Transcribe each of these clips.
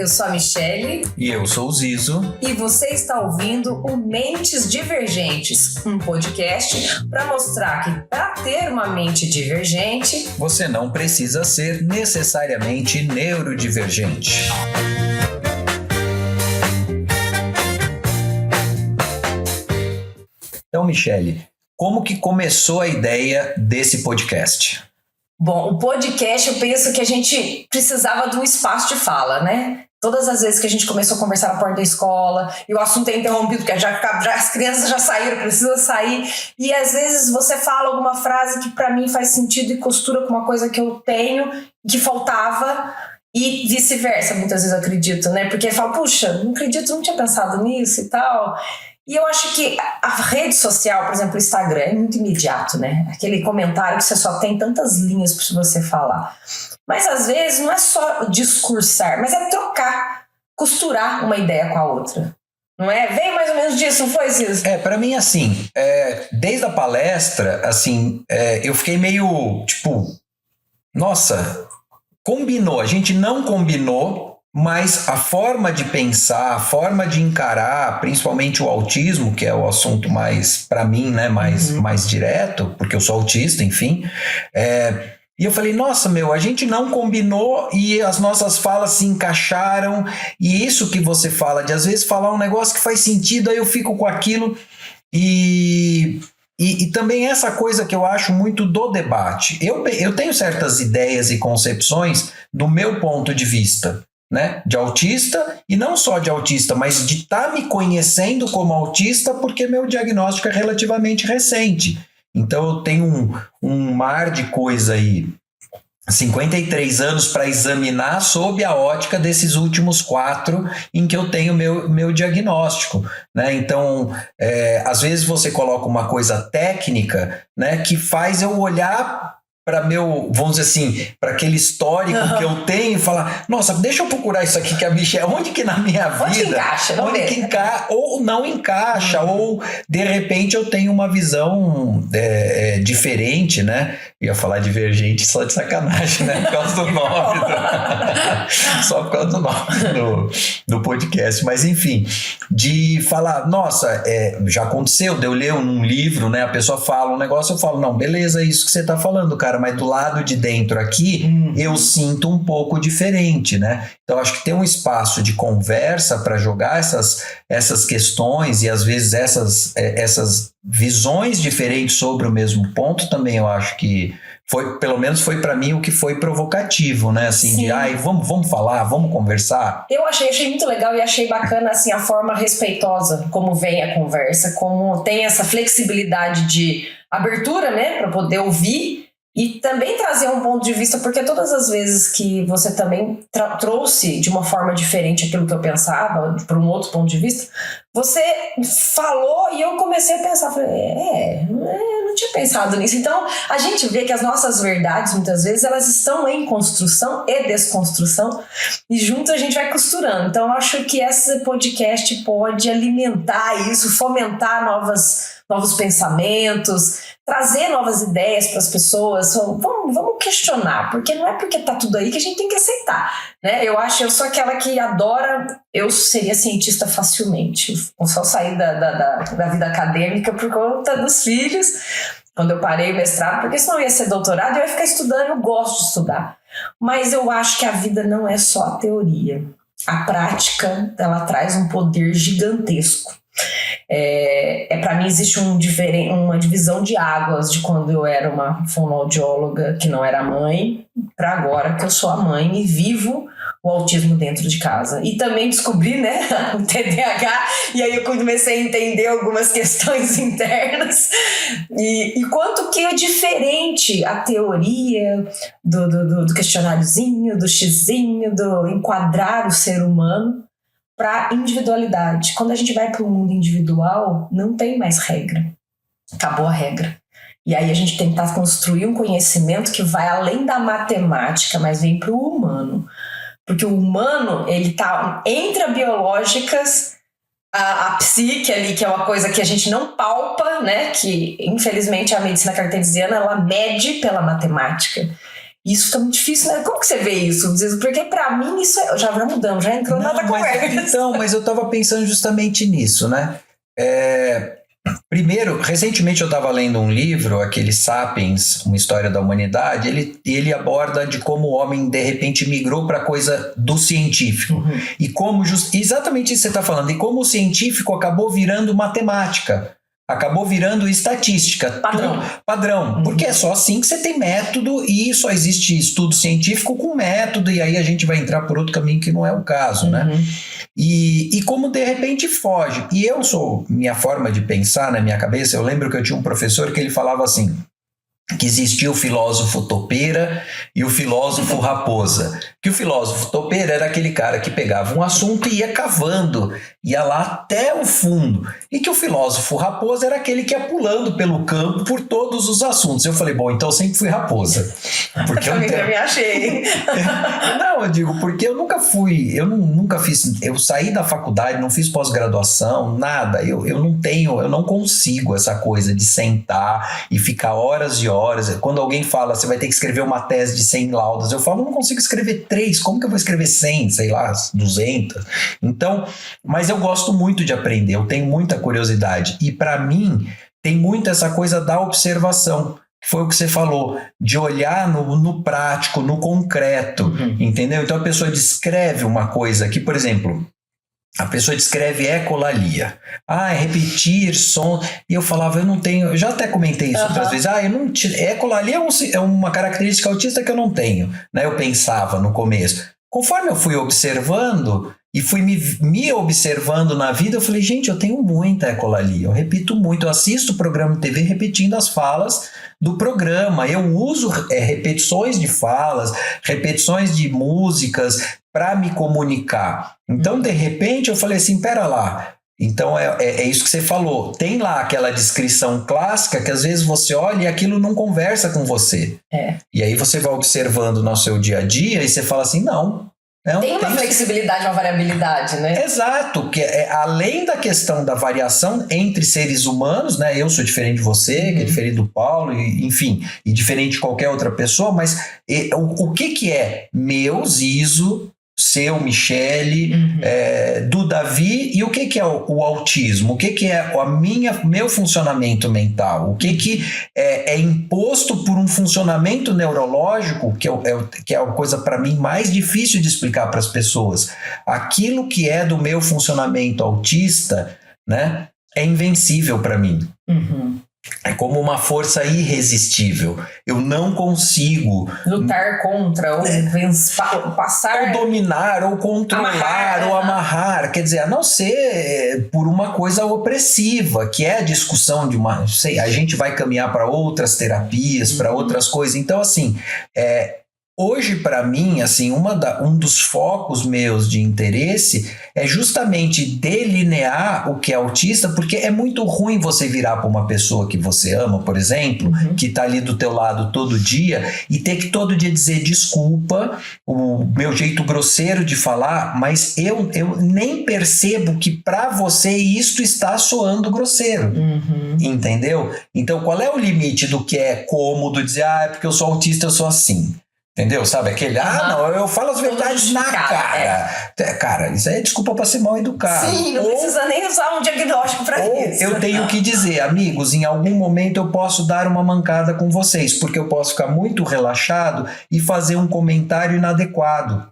eu sou a Michele. E eu sou o Zizo. E você está ouvindo o Mentes Divergentes, um podcast para mostrar que para ter uma mente divergente, você não precisa ser necessariamente neurodivergente. Então, Michele, como que começou a ideia desse podcast? Bom, o podcast, eu penso que a gente precisava de um espaço de fala, né? Todas as vezes que a gente começou a conversar na porta da escola e o assunto é interrompido, porque já as crianças já saíram, precisa sair. E às vezes você fala alguma frase que para mim faz sentido e costura com uma coisa que eu tenho, que faltava, e vice-versa, muitas vezes eu acredito, né? Porque fala, puxa, não acredito, não tinha pensado nisso e tal. E eu acho que a rede social, por exemplo, o Instagram, é muito imediato, né? Aquele comentário que você só tem tantas linhas para você falar. Mas às vezes não é só discursar, mas é trocar, costurar uma ideia com a outra. Não é? Veio mais ou menos disso, não foi isso? Para mim, assim, desde a palestra, assim, eu fiquei meio, tipo, nossa, combinou, a gente não combinou. Mas a forma de pensar, a forma de encarar, principalmente o autismo, que é o assunto mais, para mim, né, mais direto, porque eu sou autista, enfim. E eu falei, nossa, a gente não combinou e as nossas falas se encaixaram. E isso que você fala, de às vezes falar um negócio que faz sentido, aí eu fico com aquilo. E também essa coisa que eu acho muito do debate. Eu tenho certas ideias e concepções do meu ponto de vista, né, de autista, e não só de autista, mas de estar me conhecendo como autista, porque meu diagnóstico é relativamente recente. Então eu tenho um mar de coisa aí, 53 anos para examinar sob a ótica desses últimos 4 em que eu tenho meu diagnóstico, né? Então, às vezes você coloca uma coisa técnica, né, que faz eu olhar para vamos dizer assim, para aquele histórico que eu tenho e falar, nossa, deixa eu procurar isso aqui que a Michele, onde que na minha vida... Onde que encaixa, ou não encaixa, ou de repente eu tenho uma visão diferente, né? Eu ia falar divergente só de sacanagem, né? Por causa do nome. Só por causa do nome do podcast. Mas enfim, de falar, nossa, já aconteceu, de eu ler um livro, né? A pessoa fala um negócio, eu falo, não, beleza, é isso que você tá falando, cara, mas do lado de dentro aqui, eu sinto um pouco diferente, né? Então, acho que tem um espaço de conversa para jogar essas questões e, às vezes, essas visões diferentes sobre o mesmo ponto também, eu acho que pelo menos foi para mim o que foi provocativo, né? Assim, sim. De, vamos falar, vamos conversar. Eu achei muito legal e achei bacana, assim, a forma respeitosa como vem a conversa, como tem essa flexibilidade de abertura, né? Para poder ouvir. E também trazer um ponto de vista, porque todas as vezes que você também trouxe de uma forma diferente aquilo que eu pensava, para um outro ponto de vista, você falou e eu comecei a pensar, falei, não tinha pensado nisso. Então, a gente vê que as nossas verdades, muitas vezes, elas estão em construção e desconstrução, e junto a gente vai costurando. Então, eu acho que esse podcast pode alimentar isso, fomentar novos pensamentos, trazer novas ideias para as pessoas. Vamos questionar, porque não é porque tá tudo aí que a gente tem que aceitar, né? Eu sou aquela que adora, eu seria cientista facilmente, eu só saí da vida acadêmica por conta dos filhos, quando eu parei o mestrado, porque senão eu ia ser doutorado, eu ia ficar estudando, eu gosto de estudar, mas eu acho que a vida não é só a teoria, a prática, ela traz um poder gigantesco. Para mim existe uma divisão de águas de quando eu era uma fonoaudióloga que não era mãe, para agora que eu sou a mãe e vivo o autismo dentro de casa. E também descobri, né, o TDAH, e aí eu comecei a entender algumas questões internas e quanto que é diferente a teoria do questionáriozinho, do xizinho, do enquadrar o ser humano para individualidade. Quando a gente vai para o mundo individual, não tem mais regra. Acabou a regra. E aí a gente tentar construir um conhecimento que vai além da matemática, mas vem para o humano. Porque o humano, ele está entre as biológicas, a psique ali, que é uma coisa que a gente não palpa, né? Que, infelizmente, a medicina cartesiana, ela mede pela matemática. Isso tá muito difícil, né? Como que você vê isso? Porque pra mim isso já mudamos, já entrou na conversa. Então, mas eu tava pensando justamente nisso, né? Primeiro, recentemente eu estava lendo um livro, aquele Sapiens, uma história da humanidade, ele aborda de como o homem de repente migrou para a coisa do científico. E como, exatamente isso que você está falando, e como o científico acabou virando matemática, acabou virando estatística. Padrão. Porque é só assim que você tem método e só existe estudo científico com método, e aí a gente vai entrar por outro caminho que não é o caso, né? E como de repente foge. E minha forma de pensar na minha cabeça, eu lembro que eu tinha um professor que ele falava assim, que existia o filósofo topeira e o filósofo raposa. Que o filósofo topeira era aquele cara que pegava um assunto e ia cavando, ia lá até o fundo. E que o filósofo raposa era aquele que ia pulando pelo campo por todos os assuntos. Eu falei, bom, então eu sempre fui raposa. Porque eu me achei. Não, eu digo, porque eu nunca fiz, eu saí da faculdade, não fiz pós-graduação, nada. Eu não consigo essa coisa de sentar e ficar horas e horas. Quando alguém fala, você vai ter que escrever uma tese de 100 laudas, eu falo, não consigo escrever 3, como que eu vou escrever 100, sei lá, 200? Então, mas eu gosto muito de aprender, eu tenho muita curiosidade, e para mim tem muito essa coisa da observação, que foi o que você falou, de olhar no prático, no concreto, entendeu? Então a pessoa descreve uma coisa que, por exemplo, a pessoa descreve ecolalia. É repetir som. E eu falava, eu já até comentei isso outras vezes. Ecolalia é uma característica autista que eu não tenho, né? Eu pensava no começo. Conforme eu fui observando e fui me observando na vida, eu falei, gente, eu tenho muita ecolalia. Eu repito muito, eu assisto o programa de TV repetindo as falas do programa. Eu uso repetições de falas, repetições de músicas para me comunicar. Então, de repente, eu falei assim, pera lá. Então, é isso que você falou. Tem lá aquela descrição clássica que às vezes você olha e aquilo não conversa com você. E aí você vai observando no seu dia a dia e você fala assim, não. Tem uma flexibilidade, uma variabilidade, né? Exato, que além da questão da variação entre seres humanos, né? Eu sou diferente de você, que é diferente do Paulo, enfim, e diferente de qualquer outra pessoa, mas o que é meu, Zizo, seu, Michele, do Davi, e o que é o autismo? O que é meu funcionamento mental? O que é imposto por um funcionamento neurológico, que é a coisa para mim mais difícil de explicar para as pessoas. Aquilo que é do meu funcionamento autista, né, é invencível para mim. É como uma força irresistível. Eu não consigo lutar contra, ou passar, ou dominar, ou controlar, ou amarrar. Quer dizer, a não ser por uma coisa opressiva, que é a discussão de a gente vai caminhar para outras terapias, para outras coisas. Então, assim, hoje, para mim, assim, um dos focos meus de interesse é justamente delinear o que é autista, porque é muito ruim você virar para uma pessoa que você ama, por exemplo, que está ali do teu lado todo dia, e ter que todo dia dizer desculpa, o meu jeito grosseiro de falar, mas eu nem percebo que para você isto está soando grosseiro. Entendeu? Então, qual é o limite do que é cômodo dizer, é porque eu sou autista, eu sou assim? Entendeu? Sabe aquele, não, eu falo as verdades na cara. Cara, isso aí é desculpa pra ser mal educado. Sim, não precisa nem usar um diagnóstico pra isso. Eu tenho que dizer, amigos, em algum momento eu posso dar uma mancada com vocês, porque eu posso ficar muito relaxado e fazer um comentário inadequado.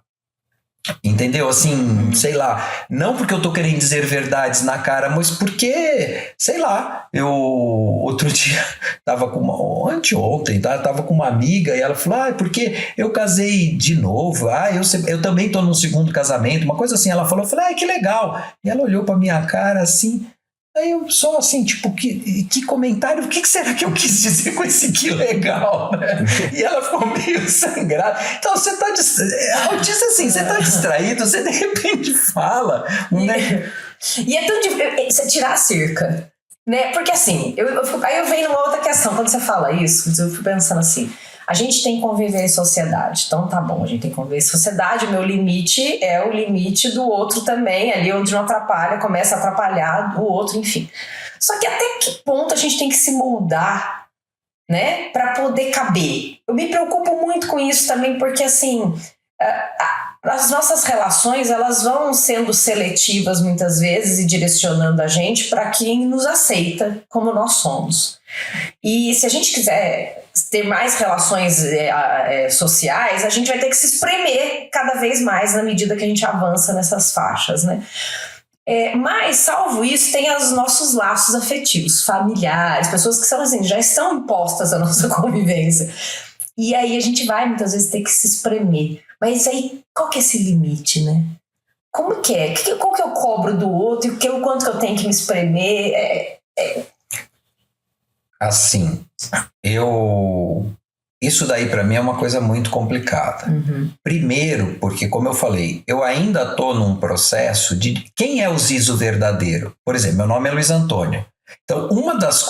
Entendeu? Assim, sei lá, não porque eu tô querendo dizer verdades na cara, mas porque, sei lá, eu outro dia tava anteontem, tava com uma amiga e ela falou, porque eu casei de novo, eu também tô num segundo casamento, uma coisa assim, ela falou, eu falei, que legal, e ela olhou pra minha cara assim, aí eu só assim, tipo, que comentário, o que será que eu quis dizer com esse que legal, né? E ela ficou meio sangrada. Então, você tá autista assim, você tá distraído, você de repente fala, né? E é tão difícil você tirar a cerca, né? Porque assim, aí eu venho numa outra questão, quando você fala isso, eu fico pensando assim, a gente tem que conviver em sociedade, então tá bom, a gente tem que conviver em sociedade, o meu limite é o limite do outro também, ali onde não atrapalha, começa a atrapalhar o outro, enfim. Só que até que ponto a gente tem que se moldar né? Para poder caber. Eu me preocupo muito com isso também, porque assim, as nossas relações, elas vão sendo seletivas muitas vezes e direcionando a gente para quem nos aceita como nós somos. E se a gente quiser ter mais relações sociais, a gente vai ter que se espremer cada vez mais na medida que a gente avança nessas faixas, né? Mas, salvo isso, tem os nossos laços afetivos, familiares, pessoas que são assim, já estão impostas à nossa convivência. E aí a gente vai muitas vezes ter que se espremer. Mas aí, qual que é esse limite, né? Como que é? Qual que eu cobro do outro e o quanto que eu tenho que me espremer? Assim, isso daí para mim é uma coisa muito complicada. Uhum. Primeiro, porque como eu falei, eu ainda tô num processo de quem é o Zizo verdadeiro. Por exemplo, meu nome é Luiz Antônio. Então,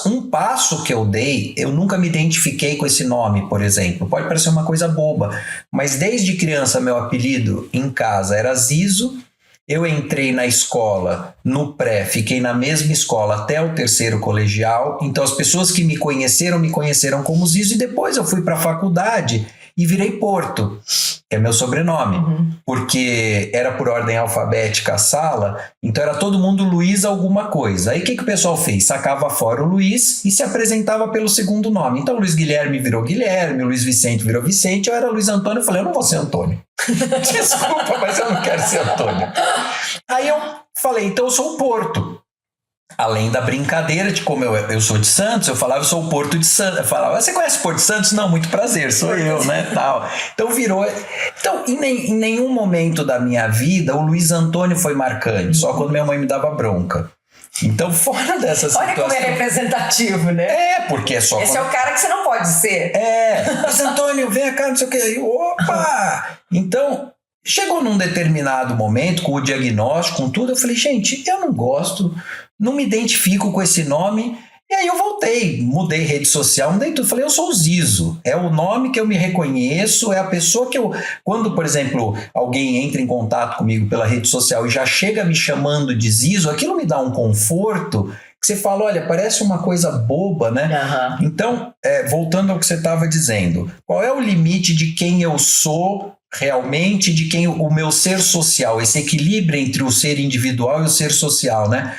um passo que eu dei, eu nunca me identifiquei com esse nome, por exemplo. Pode parecer uma coisa boba, mas desde criança meu apelido em casa era Zizo. Eu entrei na escola, no pré, fiquei na mesma escola até o 3º colegial. Então as pessoas que me conheceram como Zizo, e depois eu fui para a faculdade e virei Porto, que é meu sobrenome, porque era por ordem alfabética a sala, então era todo mundo Luiz alguma coisa. Aí o que o pessoal fez? Sacava fora o Luiz e se apresentava pelo segundo nome. Então Luiz Guilherme virou Guilherme, Luiz Vicente virou Vicente, eu era Luiz Antônio, eu falei, eu não vou ser Antônio. Desculpa, mas eu não quero ser Antônio. Aí eu falei, então eu sou o Porto. Além da brincadeira de como eu sou de Santos, eu falava, eu sou o Porto de Santos. Eu falava, você conhece o Porto de Santos? Não, muito prazer, sou eu, né, tal. Então virou... Então, em nenhum momento da minha vida, o Luiz Antônio foi marcante, só quando minha mãe me dava bronca. Então, fora dessa situação... Olha como é representativo, né? Porque é só... Esse é o cara que você não pode ser. Luiz Antônio, vem cá, não sei o que. Opa! Então... Chegou num determinado momento, com o diagnóstico, com tudo, eu falei, gente, eu não gosto, não me identifico com esse nome. E aí eu voltei, mudei rede social, mudei tudo. Falei, eu sou o Zizo, é o nome que eu me reconheço, é a pessoa que eu... Quando, por exemplo, alguém entra em contato comigo pela rede social e já chega me chamando de Zizo, aquilo me dá um conforto, que você fala, olha, parece uma coisa boba, né? Uhum. Então, voltando ao que você estava dizendo, qual é o limite de quem eu sou realmente, de quem o meu ser social, esse equilíbrio entre o ser individual e o ser social, né?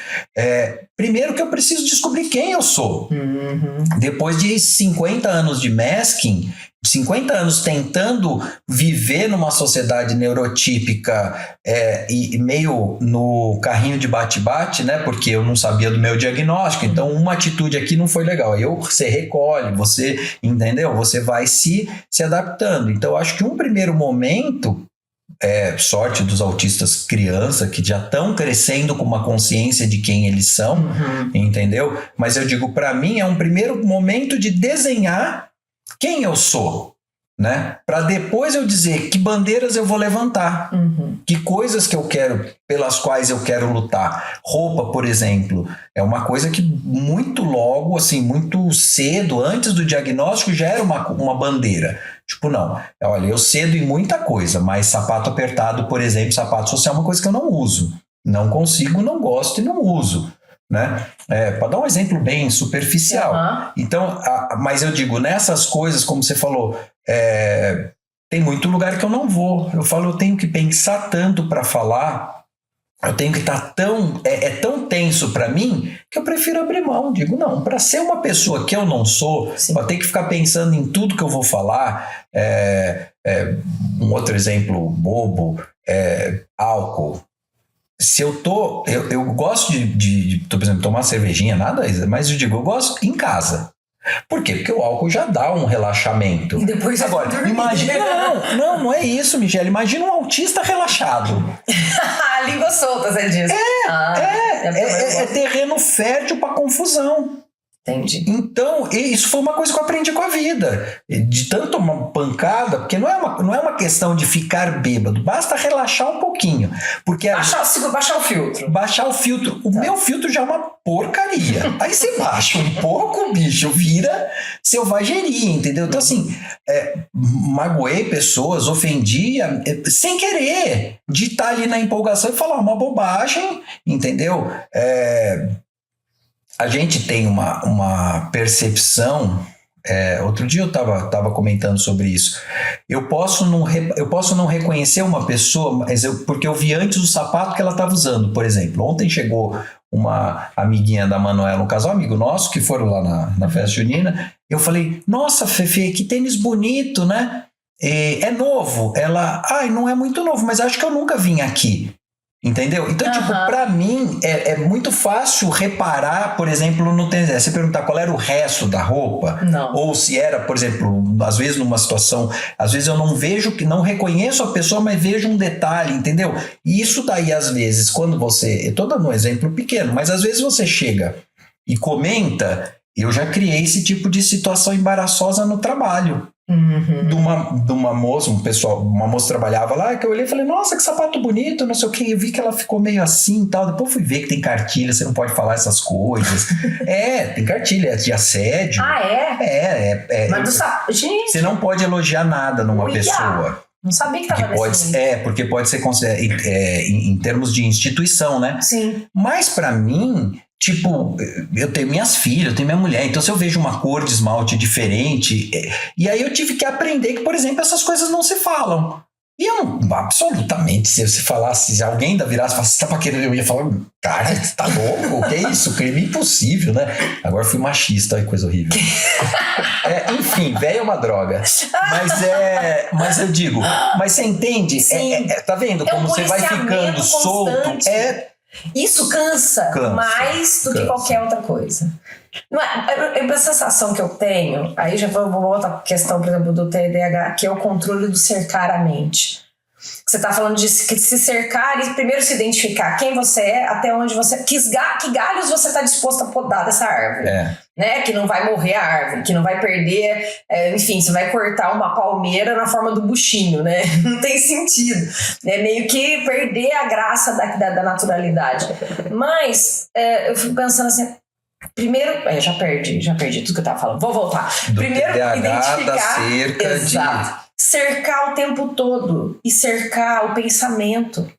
Primeiro que eu preciso descobrir quem eu sou. Uhum. Depois de 50 anos de masking, 50 anos tentando viver numa sociedade neurotípica e meio no carrinho de bate-bate, né? Porque eu não sabia do meu diagnóstico, então uma atitude aqui não foi legal. Aí você recolhe, você, entendeu? Você vai se adaptando. Então, eu acho que um primeiro momento, sorte dos autistas criança, que já estão crescendo com uma consciência de quem eles são, entendeu? Mas eu digo, para mim, é um primeiro momento de desenhar quem eu sou, né? Para depois eu dizer que bandeiras eu vou levantar, que coisas que eu quero, pelas quais eu quero lutar. Roupa, por exemplo, é uma coisa que muito logo, assim, muito cedo, antes do diagnóstico, já era uma bandeira. Tipo, não, olha, eu cedo em muita coisa, mas sapato apertado, por exemplo, sapato social é uma coisa que eu não uso. Não consigo, não gosto e não uso. Né? Para dar um exemplo bem superficial. Então, mas eu digo, nessas coisas, como você falou, tem muito lugar que eu não vou. Eu falo, eu tenho que pensar tanto para falar, eu tenho que estar tão tenso para mim que eu prefiro abrir mão. Digo, não, para ser uma pessoa que eu não sou, eu tenho que ficar pensando em tudo que eu vou falar. Um outro exemplo bobo, álcool. Se eu gosto de, por exemplo, tomar cervejinha, nada, mas eu digo, eu gosto em casa. Por quê? Porque o álcool já dá um relaxamento. E depois agora, imagina, não é isso, Michele. Imagina um autista relaxado. Língua solta, você diz. É terreno fértil para confusão. Entendi. Então, isso foi uma coisa que eu aprendi com a vida. De tanto uma pancada, porque não é uma questão de ficar bêbado, basta relaxar um pouquinho. Porque baixar o filtro. Baixar o filtro. O meu filtro já é uma porcaria. Aí você baixa um pouco, bicho, vira selvageria, entendeu? Então, assim, magoei pessoas, ofendi, sem querer, de estar ali na empolgação e falar uma bobagem, entendeu? A gente tem uma percepção Outro dia eu tava comentando sobre isso. Eu posso não reconhecer uma pessoa, mas porque eu vi antes o sapato que ela estava usando, por exemplo. Ontem chegou uma amiguinha da Manuela, um casal amigo nosso, que foram lá na festa junina. Eu falei, nossa, Fefe, que tênis bonito, né? É novo. Ela, não é muito novo, mas acho que eu nunca vim aqui. Entendeu? Então, tipo, pra mim é muito fácil reparar, por exemplo, no tênis. Você perguntar qual era o resto da roupa, não. Ou se era, por exemplo, às vezes numa situação, às vezes eu não reconheço a pessoa, mas vejo um detalhe, entendeu? E isso daí, às vezes, quando eu tô dando um exemplo pequeno, mas às vezes você chega e comenta, eu já criei esse tipo de situação embaraçosa no trabalho. De uma moça, uma moça trabalhava lá, que eu olhei e falei, nossa, que sapato bonito, não sei o que, eu vi que ela ficou meio assim e tal, depois fui ver que tem cartilha, você não pode falar essas coisas. Tem cartilha de assédio. Mas gente, você não pode elogiar nada numa pessoa. Não sabia que tava porque pode ser considerado em termos de instituição, né? Sim. Mas pra mim, tipo, eu tenho minhas filhas, eu tenho minha mulher, então se eu vejo uma cor de esmalte diferente, e aí eu tive que aprender que, por exemplo, essas coisas não se falam. E eu não, absolutamente, se você falasse, se alguém da virasse e falasse, você tá paquerando, eu ia falar, cara, você tá louco, o que é isso? Crime impossível, né? Agora fui machista, olha que coisa horrível. Enfim, velho é uma droga. Mas eu digo, mas você entende? Tá vendo como você vai ficando solto? Isso cansa mais do que qualquer outra coisa. Não é a sensação que eu tenho. Aí já vou voltar para a questão, por exemplo, do TDAH, que é o controle do cercar a mente. Você está falando de se cercar e primeiro se identificar quem você é, até onde você... Que galhos você está disposto a podar dessa árvore. Né? Que não vai morrer a árvore, que não vai perder... enfim, você vai cortar uma palmeira na forma do buchinho, né? Não tem sentido. É meio que perder a graça da naturalidade. Mas eu fico pensando assim... Primeiro, eu já perdi tudo que eu tava falando. Vou voltar. Primeiro, identificar. Exato. Cercar o tempo todo e cercar o pensamento.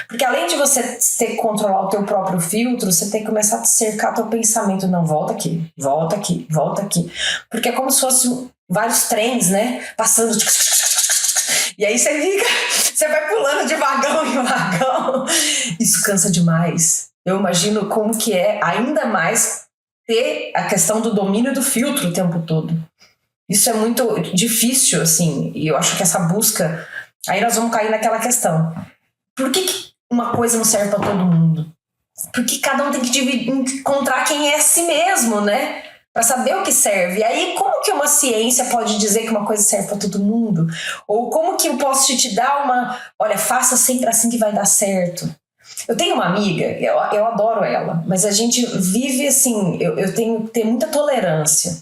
Porque além de você ter que controlar o teu próprio filtro, você tem que começar a cercar o teu pensamento. Não, volta aqui, volta aqui, volta aqui. Porque é como se fossem vários trens, né? Passando. E aí você vai pulando de vagão em vagão. Isso cansa demais. Eu imagino como que é ainda mais ter a questão do domínio do filtro o tempo todo. Isso é muito difícil, assim, e eu acho que essa busca... Aí nós vamos cair naquela questão. Por que uma coisa não serve para todo mundo? Porque cada um tem que encontrar quem é a si mesmo, né? Para saber o que serve. E aí, como que uma ciência pode dizer que uma coisa serve para todo mundo? Ou como que eu posso te dar olha, faça sempre assim que vai dar certo? Eu tenho uma amiga, eu adoro ela, mas a gente vive assim, eu tenho que ter muita tolerância.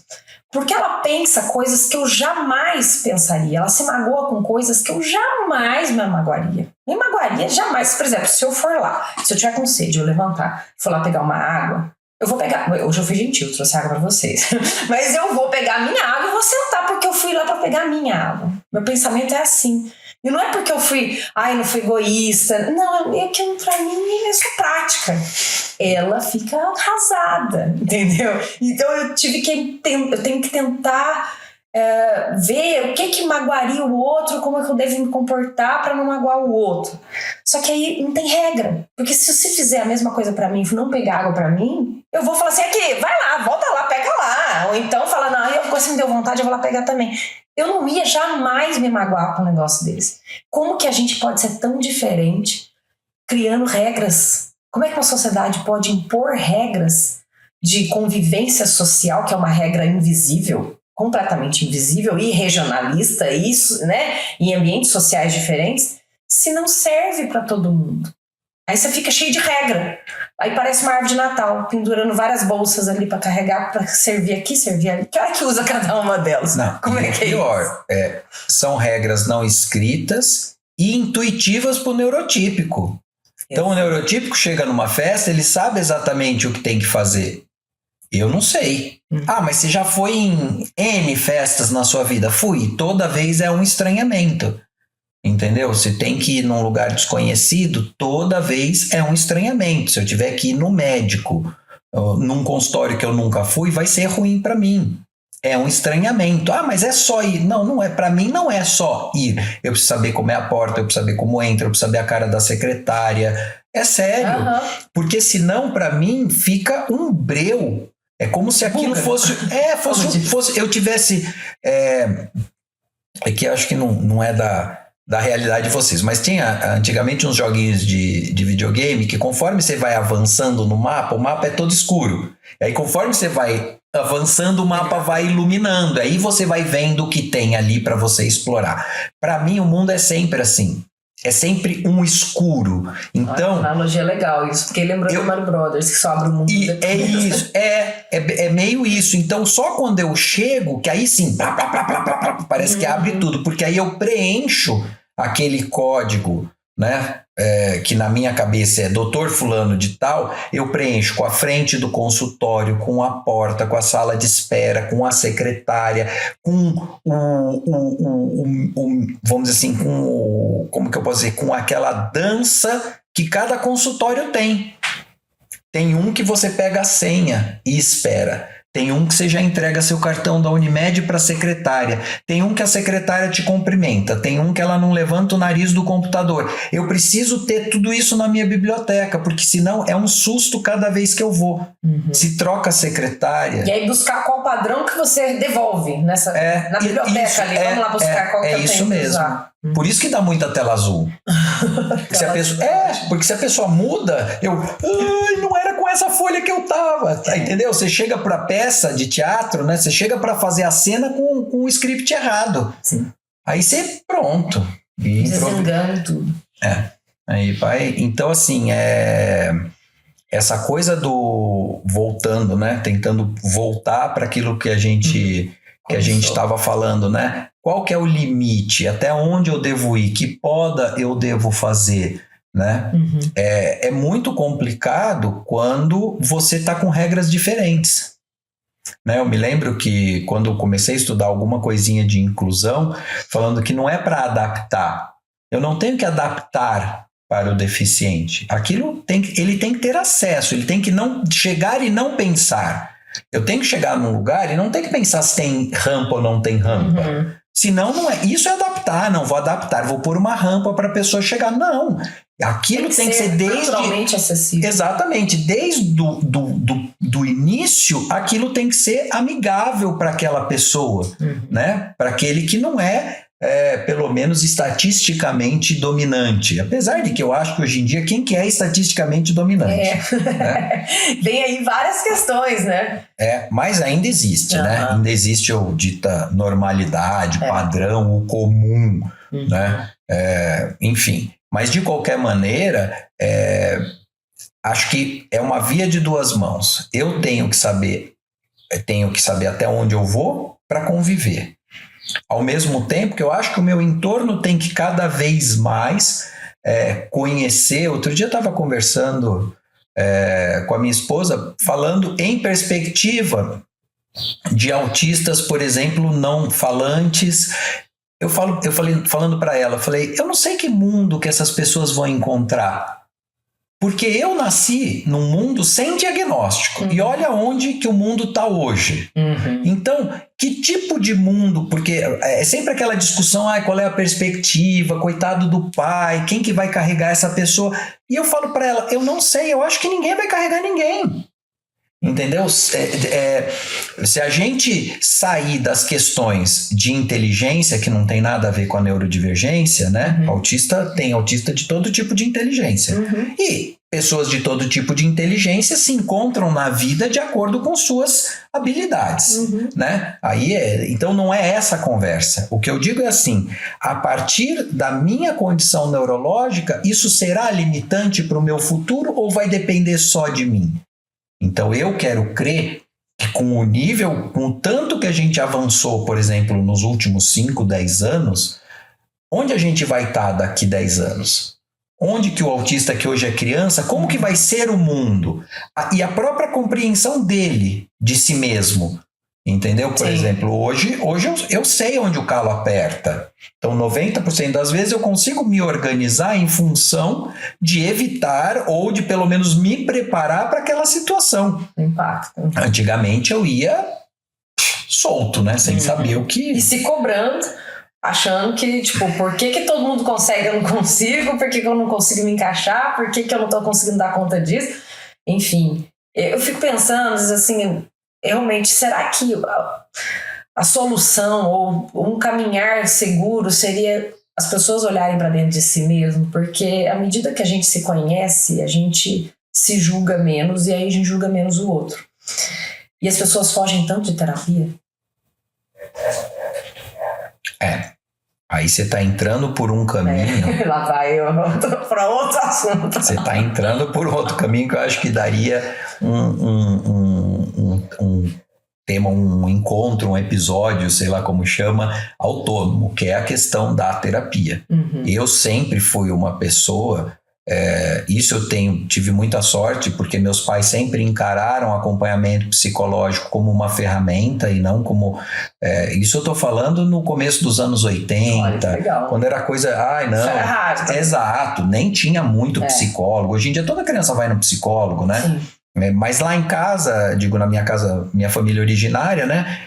Porque ela pensa coisas que eu jamais pensaria. Ela se magoa com coisas que eu jamais me magoaria. Me magoaria jamais. Por exemplo, se eu for lá, se eu tiver com sede, eu levantar, for lá pegar uma água, eu vou pegar... Hoje eu fui gentil, trouxe água pra vocês. Mas eu vou pegar a minha água e vou sentar porque eu fui lá pra pegar a minha água. Meu pensamento é assim. E não é porque eu fui... não fui egoísta. Não, é que pra mim eu sou prática. Ela fica arrasada, entendeu? Então eu tenho que tentar ver o que magoaria o outro, como é que eu devo me comportar para não magoar o outro. Só que aí não tem regra, porque se você fizer a mesma coisa para mim, não pegar água para mim, eu vou falar assim, aqui, vai lá, volta lá, pega lá. Ou então falar, não, você me deu vontade, eu vou lá pegar também. Eu não ia jamais me magoar com um negócio desse. Como que a gente pode ser tão diferente criando regras? Como é que uma sociedade pode impor regras de convivência social, que é uma regra invisível, completamente invisível e regionalista, isso, né, em ambientes sociais diferentes, se não serve para todo mundo? Aí você fica cheio de regra. Aí parece uma árvore de Natal, pendurando várias bolsas ali para carregar, para servir aqui, servir ali. Que hora que usa cada uma delas? Não, como é que é pior, são regras não escritas e intuitivas para o neurotípico. Então o neurotípico chega numa festa, ele sabe exatamente o que tem que fazer. Eu não sei. Mas você já foi em N festas na sua vida? Fui. Toda vez é um estranhamento. Entendeu? Você tem que ir num lugar desconhecido, toda vez é um estranhamento. Se eu tiver que ir no médico, num consultório que eu nunca fui, vai ser ruim para mim. É um estranhamento. Ah, mas é só ir. Não, não é. Para mim não é só ir. Eu preciso saber como é a porta, eu preciso saber como entra, eu preciso saber a cara da secretária. É sério. Porque senão, para mim, fica um breu. É como se aquilo fosse... eu tivesse... É que eu acho que não é da realidade de vocês, mas tinha antigamente uns joguinhos de videogame que conforme você vai avançando no mapa, o mapa é todo escuro. E aí conforme você vai avançando, o mapa vai iluminando. Aí você vai vendo o que tem ali para você explorar. Para mim, o mundo é sempre assim. É sempre um escuro. Então, a analogia é legal isso, porque lembrou do Mario Brothers, que só abre o mundo. É isso, é meio isso. Então, só quando eu chego, que aí sim, parece que abre tudo, porque aí eu preencho aquele código, né? Que na minha cabeça é Dr. Fulano de Tal, eu preencho com a frente do consultório, com a porta, com a sala de espera, com a secretária, com vamos dizer assim, como que eu posso dizer, com aquela dança que cada consultório tem. Tem um que você pega a senha e espera. Tem um que você já entrega seu cartão da Unimed para a secretária. Tem um que a secretária te cumprimenta. Tem um que ela não levanta o nariz do computador. Eu preciso ter tudo isso na minha biblioteca, porque senão é um susto cada vez que eu vou. Se troca a secretária... E aí buscar qual padrão que você devolve na biblioteca isso, ali. Vamos lá buscar qual que eu tenho que usar. Por isso que dá muita tela azul. Porque se a pessoa muda, não era com essa folha que eu tava, entendeu? Você chega pra peça de teatro, né? Você chega pra fazer a cena com o script errado. Sim. Aí você, pronto. Desengano tudo. Aí vai. Então, assim, essa coisa do voltando, né? Tentando voltar para aquilo que a gente estava falando, né? Qual que é o limite? Até onde eu devo ir? Que poda eu devo fazer? Né? É muito complicado quando você está com regras diferentes. Né? Eu me lembro que quando eu comecei a estudar alguma coisinha de inclusão, falando que não é para adaptar. Eu não tenho que adaptar para o deficiente. Ele tem que ter acesso, ele tem que não chegar e não pensar. Eu tenho que chegar num lugar e não tem que pensar se tem rampa ou não tem rampa. Senão, não é. Isso é adaptar, não vou adaptar, vou pôr uma rampa para a pessoa chegar. Não. Aquilo tem que ser naturalmente acessível. Exatamente. Desde do início, aquilo tem que ser amigável para aquela pessoa, né? Para aquele que não é, pelo menos estatisticamente dominante. Apesar de que eu acho que hoje em dia, quem que é estatisticamente dominante? Né? Tem aí várias questões, né? Mas ainda existe, né? Ainda existe o dita normalidade, padrão, o comum, né? Enfim. Mas, de qualquer maneira, acho que é uma via de duas mãos. Eu tenho que saber até onde eu vou para conviver. Ao mesmo tempo que eu acho que o meu entorno tem que cada vez mais conhecer. Outro dia eu estava conversando com a minha esposa, falando em perspectiva de autistas, por exemplo, não falantes. Eu falei, falando para ela, eu não sei que mundo que essas pessoas vão encontrar. Porque eu nasci num mundo sem diagnóstico. E olha onde que o mundo está hoje. Então, que tipo de mundo? Porque é sempre aquela discussão, qual é a perspectiva, coitado do pai, quem que vai carregar essa pessoa? E eu falo para ela, eu não sei, eu acho que ninguém vai carregar ninguém. Entendeu? Se a gente sair das questões de inteligência, que não tem nada a ver com a neurodivergência, né? Tem autista de todo tipo de inteligência. E pessoas de todo tipo de inteligência se encontram na vida de acordo com suas habilidades, né? Então não é essa a conversa. O que eu digo é assim, a partir da minha condição neurológica, isso será limitante para o meu futuro ou vai depender só de mim? Então eu quero crer que com o tanto que a gente avançou, por exemplo, nos últimos 5, 10 anos, onde a gente vai estar daqui 10 anos? Onde que o autista que hoje é criança, como que vai ser o mundo? E a própria compreensão dele, de si mesmo. Entendeu? Por exemplo, hoje eu sei onde o calo aperta. Então, 90% das vezes eu consigo me organizar em função de evitar ou de pelo menos me preparar para aquela situação. Impacto. Antigamente eu ia solto, né? Sem saber o que... E se cobrando, achando que, tipo, por que todo mundo consegue e eu não consigo? Por que eu não consigo me encaixar? Por que eu não tô conseguindo dar conta disso? Enfim, eu fico pensando, assim, realmente, será que a solução ou um caminhar seguro seria as pessoas olharem para dentro de si mesmo? Porque à medida que a gente se conhece, a gente se julga menos e aí a gente julga menos o outro. E as pessoas fogem tanto de terapia. Aí você tá entrando por um caminho... Lá vai eu para outro assunto. Você tá entrando por outro caminho que eu acho que daria um tema, um encontro, um episódio, sei lá como chama, autônomo, que é a questão da terapia. Eu sempre fui uma pessoa... isso eu tive muita sorte, porque meus pais sempre encararam acompanhamento psicológico como uma ferramenta e não como... isso eu tô falando no começo dos anos 80, legal. Quando era coisa... não, exato, nem tinha muito psicólogo. Hoje em dia toda criança vai no psicólogo, né? Sim. Mas lá em casa, digo na minha casa, minha família originária, né?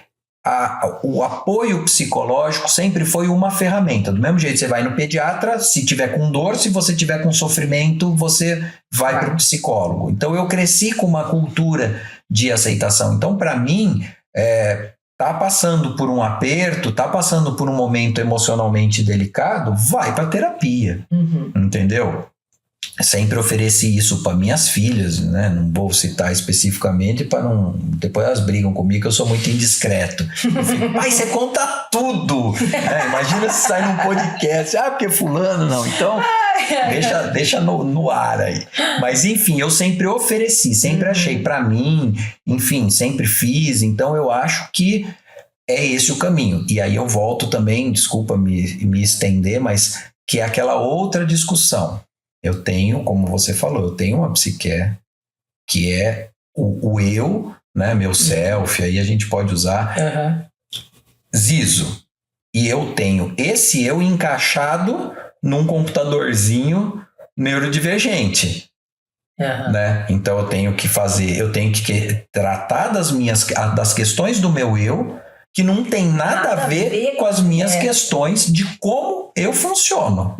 O apoio psicológico sempre foi uma ferramenta. Do mesmo jeito, você vai no pediatra, se tiver com dor, se você tiver com sofrimento, você vai para o psicólogo. Então, eu cresci com uma cultura de aceitação. Então, para mim, tá passando por um aperto, tá passando por um momento emocionalmente delicado, vai para terapia, entendeu? Sempre ofereci isso para minhas filhas, né? Não vou citar especificamente para não... Depois elas brigam comigo que eu sou muito indiscreto. Eu fico, pai, você conta tudo! Imagina se sai num podcast. Porque fulano não. Então, deixa no ar aí. Mas, enfim, eu sempre ofereci, sempre achei para mim, enfim, sempre fiz. Então, eu acho que é esse o caminho. E aí eu volto também, desculpa me estender, mas que é aquela outra discussão. Eu tenho, como você falou, eu tenho uma psique, que é o eu, né, meu self, aí a gente pode usar Zizo. E eu tenho esse eu encaixado num computadorzinho neurodivergente. Né? Então eu tenho que tratar das questões do meu eu, que não tem nada a ver com as minhas questões de como eu funciono.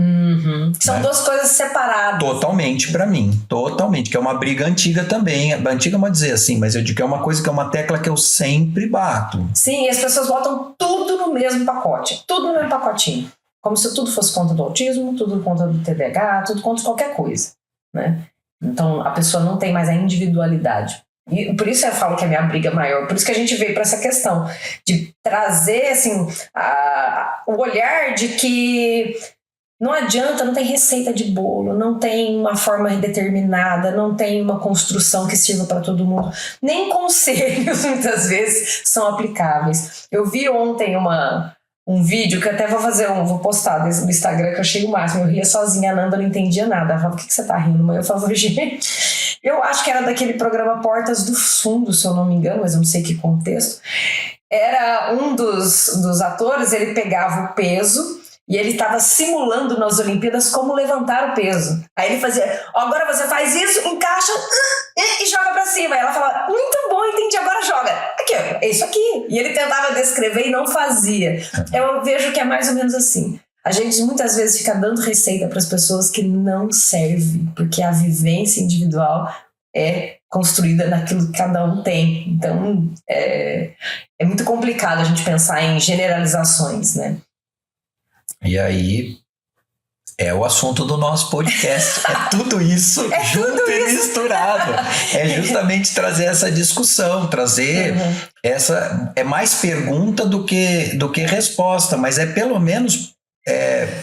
São duas coisas separadas. Totalmente para mim, totalmente, que é uma briga antiga também. Antiga não vou dizer assim, mas eu digo que é uma coisa que é uma tecla que eu sempre bato. Sim, e as pessoas botam tudo no mesmo pacote, tudo no mesmo pacotinho. Como se tudo fosse conta do autismo, tudo conta do TDAH, tudo conta de qualquer coisa, né? Então a pessoa não tem mais a individualidade. E por isso eu falo que é a minha briga maior. Por isso que a gente veio para essa questão de trazer assim, o olhar de que não adianta, não tem receita de bolo, não tem uma forma determinada, não tem uma construção que sirva para todo mundo. Nem conselhos muitas vezes são aplicáveis. Eu vi ontem um vídeo que até vou postar no Instagram, que eu achei o máximo. Eu ria sozinha, a Nanda não entendia nada. Ela falava, por que você tá rindo, mãe? Eu falava, gente, eu acho que era daquele programa Portas do Fundo, se eu não me engano, mas eu não sei que contexto. Era um dos atores, ele pegava o peso e ele estava simulando nas Olimpíadas como levantar o peso. Aí ele fazia, agora você faz isso, encaixa e joga pra cima. Aí ela falava, muito bom, entendi, agora joga. Aqui, é isso aqui. E ele tentava descrever e não fazia. Eu vejo que é mais ou menos assim. A gente muitas vezes fica dando receita para as pessoas que não serve, porque a vivência individual é construída naquilo que cada um tem. Então, é muito complicado a gente pensar em generalizações, né? E aí é o assunto do nosso podcast. É tudo isso junto e misturado. É justamente trazer essa discussão, trazer essa... É mais pergunta do que resposta, mas é pelo menos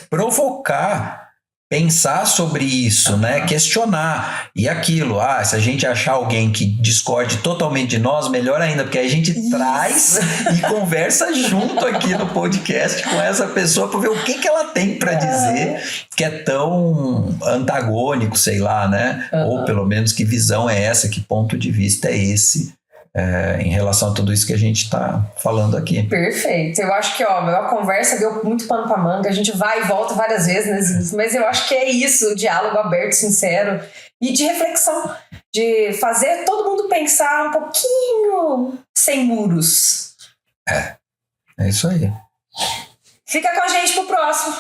provocar, pensar sobre isso, né? Questionar. E aquilo, se a gente achar alguém que discorde totalmente de nós, melhor ainda, porque aí a gente traz e conversa junto aqui no podcast com essa pessoa para ver o que ela tem para dizer que é tão antagônico, sei lá, né? Ou pelo menos que visão é essa, que ponto de vista é esse em relação a tudo isso que a gente está falando aqui. Perfeito. Eu acho que a conversa deu muito pano para manga, a gente vai e volta várias vezes, mas eu acho que é isso, o diálogo aberto, sincero e de reflexão, de fazer todo mundo pensar um pouquinho sem muros. É isso aí. Fica com a gente pro próximo.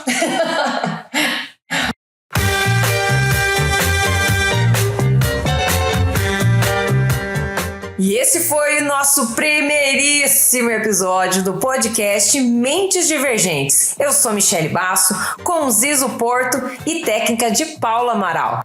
E esse foi o nosso primeiríssimo episódio do podcast Mentes Divergentes. Eu sou Michele Basso, com Zizo Porto e técnica de Paula Amaral.